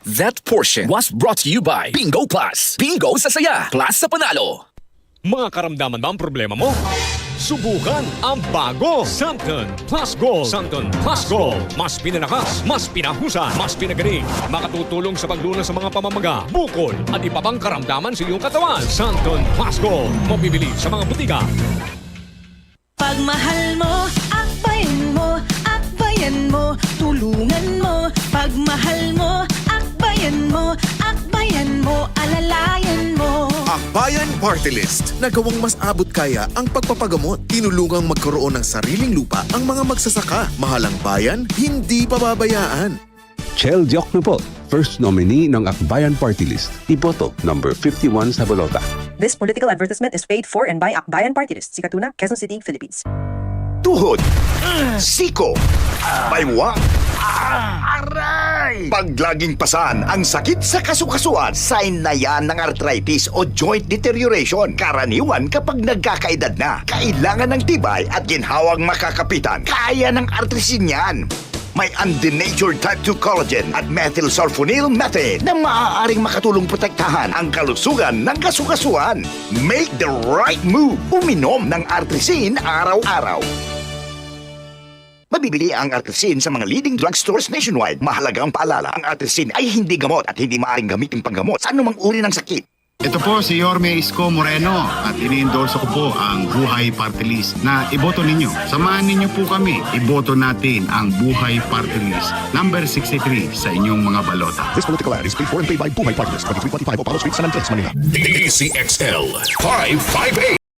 That portion was brought to you by Bingo Plus. Bingo sa saya, plus sa panalo. Mga karamdaman ba ang problema mo? Subukan ang bago Santon Plus Gold. Santon Plus Gold. Mas pinalakas, mas pinahusay, mas pinagaling. Makatutulong sa paglunas sa mga pamamaga, bukol at iba pang karamdaman sa iyong katawan. Santon Plus Gold. Mabibili sa mga butika. Pagmahal mo, akbayan mo, tulungan mo. Pagmahal mo, akbayan mo, alalayan mo. Akbayan Party List. Nagawang mas abot kaya ang pagpapagamot. Tinulungang magkaroon ng sariling lupa ang mga magsasaka. Mahalang bayan, hindi pababayaan. Chel Diokno po, first nominee ng Akbayan Party List. Iboto, number 51 sa bolota. This political advertisement is paid for and by Akbayan Party List, Sikatuna, Quezon City, Philippines. Tuhod, siko, baywa, aray! Pag laging pasan ang sakit sa kasukasuan, sign na yan ng arthritis o joint deterioration. Karaniwan kapag nagkakaedad na, kailangan ng tibay at ginhawang makakapitan. Kaya ng artrisin yan. May undenatured type 2 collagen at methylsulfonyl methane na maaaring makatulong protektahan ang kalusugan ng kasukasuan. Make the right move. Uminom ng Artrisin araw-araw. Mabibili ang Artrisin sa mga leading drugstores nationwide. Mahalagang paalala, ang Artrisin ay hindi gamot at hindi maaaring gamitin panggamot sa anumang uri ng sakit. Ito po si Yorme Isko Moreno at ini-endorse ko po ang Buhay Party List na iboto ninyo. Samahan ninyo po kami. Iboto natin ang Buhay Party List number 63 sa inyong mga balota. This political ad is paid for and paid by Buhay Party List, 2325 Opalo Street, San Andres, Manila. DCXL 558.